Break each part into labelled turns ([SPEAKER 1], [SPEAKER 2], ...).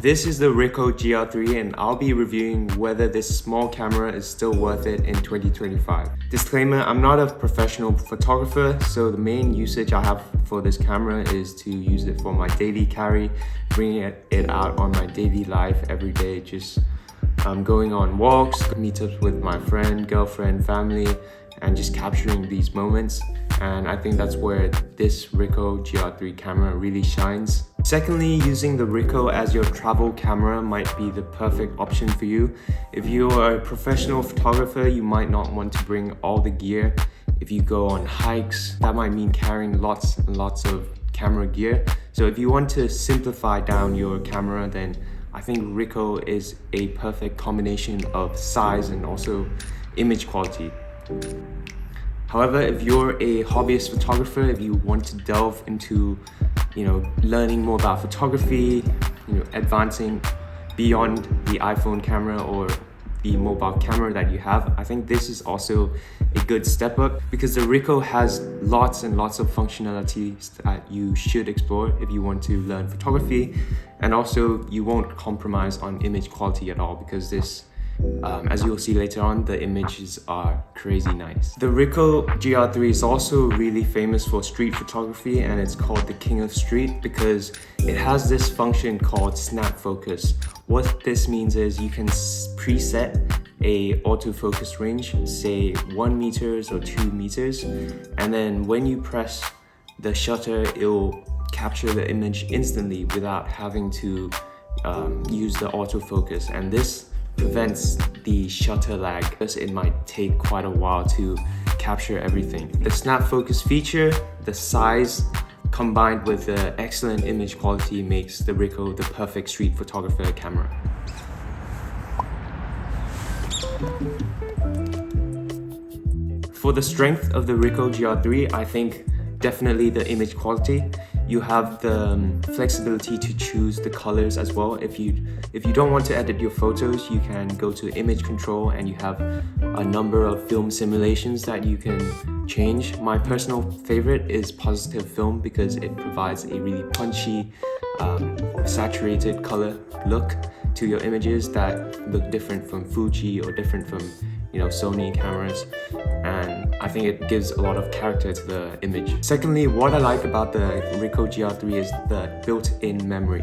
[SPEAKER 1] This is the Ricoh GR3 and I'll be reviewing whether this small camera is still worth it in 2025. Disclaimer, I'm not a professional photographer, so the main usage I have for this camera is to use it for my daily carry, bringing it out on my daily life every day, just going on walks, meetups with my friend, girlfriend, family, and just capturing these moments. And I think that's where this Ricoh GR3 camera really shines. Secondly, using the Ricoh as your travel camera might be the perfect option for you. If you are a professional photographer, you might not want to bring all the gear. If you go on hikes, that might mean carrying lots and lots of camera gear. So if you want to simplify down your camera, then I think Ricoh is a perfect combination of size and also image quality. However, if you're a hobbyist photographer, if you want to delve into, learning more about photography, advancing beyond the iPhone camera or the mobile camera that you have, I think this is also a good step up because the Ricoh has lots and lots of functionalities that you should explore if you want to learn photography, and also you won't compromise on image quality at all because this, as you'll see later on, the images are crazy nice. The Ricoh GR3 is also really famous for street photography, and it's called the King of Street because it has this function called snap focus. What this means is you can preset a autofocus range, say 1 meters or 2 meters, and then when you press the shutter, it'll capture the image instantly without having to use the autofocus, and this prevents the shutter lag because it might take quite a while to capture everything. The snap focus feature, the size, combined with the excellent image quality makes the Ricoh the perfect street photographer camera. For the strength of the Ricoh GR3, I think definitely the image quality. You have the flexibility to choose the colors as well. If you don't want to edit your photos, you can go to image control and you have a number of film simulations that you can change. My personal favorite is positive film because it provides a really punchy, saturated color look to your images that look different from Fuji or different from Sony cameras, and I think it gives a lot of character to the image. Secondly, what I like about the Ricoh GR3 is the built-in memory.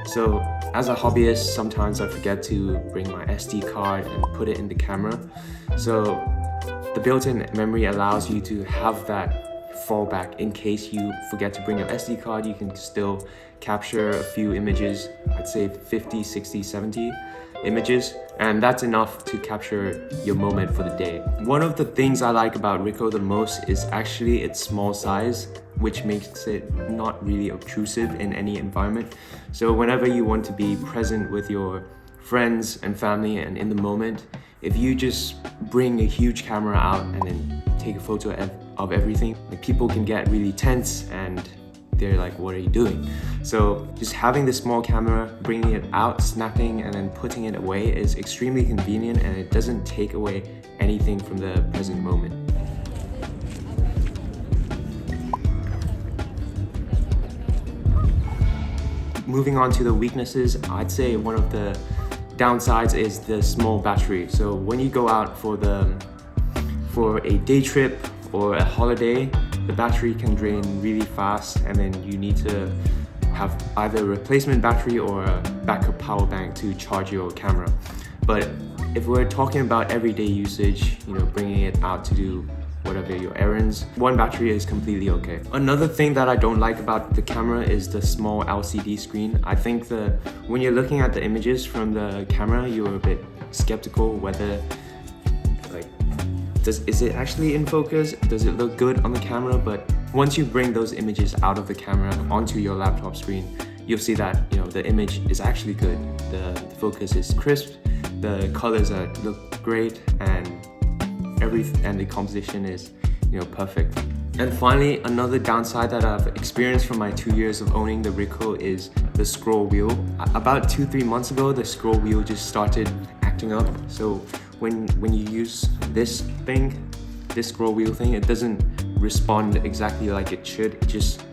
[SPEAKER 1] So as a hobbyist, sometimes I forget to bring my SD card and put it in the camera. So the built-in memory allows you to have that fallback in case you forget to bring your SD card. You can still capture a few images, I'd say 50, 60, 70 images, and that's enough to capture your moment for the day. One of the things I like about Ricoh the most is actually its small size, which makes it not really obtrusive in any environment. So whenever you want to be present with your friends and family and in the moment, if you just bring a huge camera out and then take a photo of everything, people can get really tense and they're like, what are you doing? So just having this small camera, bringing it out, snapping, and then putting it away is extremely convenient, and it doesn't take away anything from the present moment. Moving on to the weaknesses, I'd say one of the downsides is the small battery. So when you go out for a day trip or a holiday, the battery can drain really fast, and then you need to have either a replacement battery or a backup power bank to charge your camera. But if we're talking about everyday usage, bringing it out to do whatever your errands, one battery is completely okay. Another thing that I don't like about the camera is the small LCD screen. I think that when you're looking at the images from the camera, you're a bit skeptical whether is it actually in focus? Does it look good on the camera? But once you bring those images out of the camera onto your laptop screen, you'll see that the image is actually good. The focus is crisp, the colors look great, and the composition is perfect. And finally, another downside that I've experienced from my 2 years of owning the Ricoh is the scroll wheel. About 2-3 months ago, the scroll wheel just started acting up. So when you use this scroll wheel thing, it doesn't respond exactly like it should. It just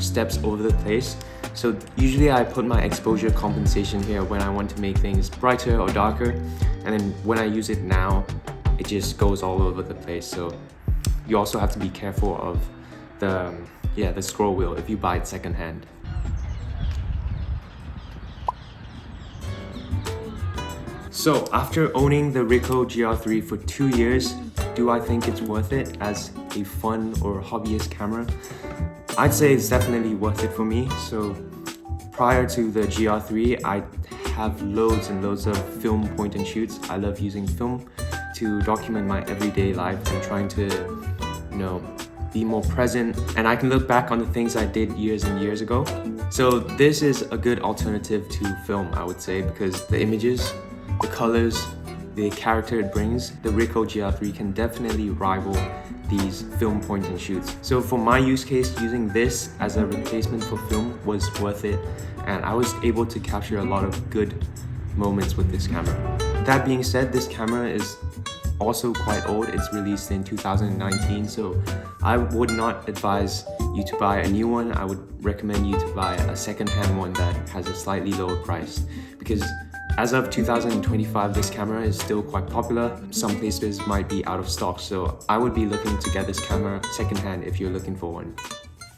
[SPEAKER 1] steps over the place. So usually I put my exposure compensation here when I want to make things brighter or darker, and then when I use it now, it just goes all over the place. So you also have to be careful of the scroll wheel if you buy it secondhand. So after owning the Ricoh GR3 for 2 years, do I think it's worth it as a fun or hobbyist camera? I'd say it's definitely worth it for me. So prior to the GR3, I have loads and loads of film point and shoots. I love using film to document my everyday life and trying to, be more present. And I can look back on the things I did years and years ago. So this is a good alternative to film, I would say, because the images, the colors, the character it brings, the Ricoh GR3 can definitely rival these film point and shoots. So for my use case, using this as a replacement for film was worth it, and I was able to capture a lot of good moments with this camera. That being said, this camera is also quite old. It's released in 2019, so I would not advise you to buy a new one. I would recommend you to buy a second-hand one that has a slightly lower price, because as of 2025, this camera is still quite popular. Some places might be out of stock, so I would be looking to get this camera secondhand if you're looking for one.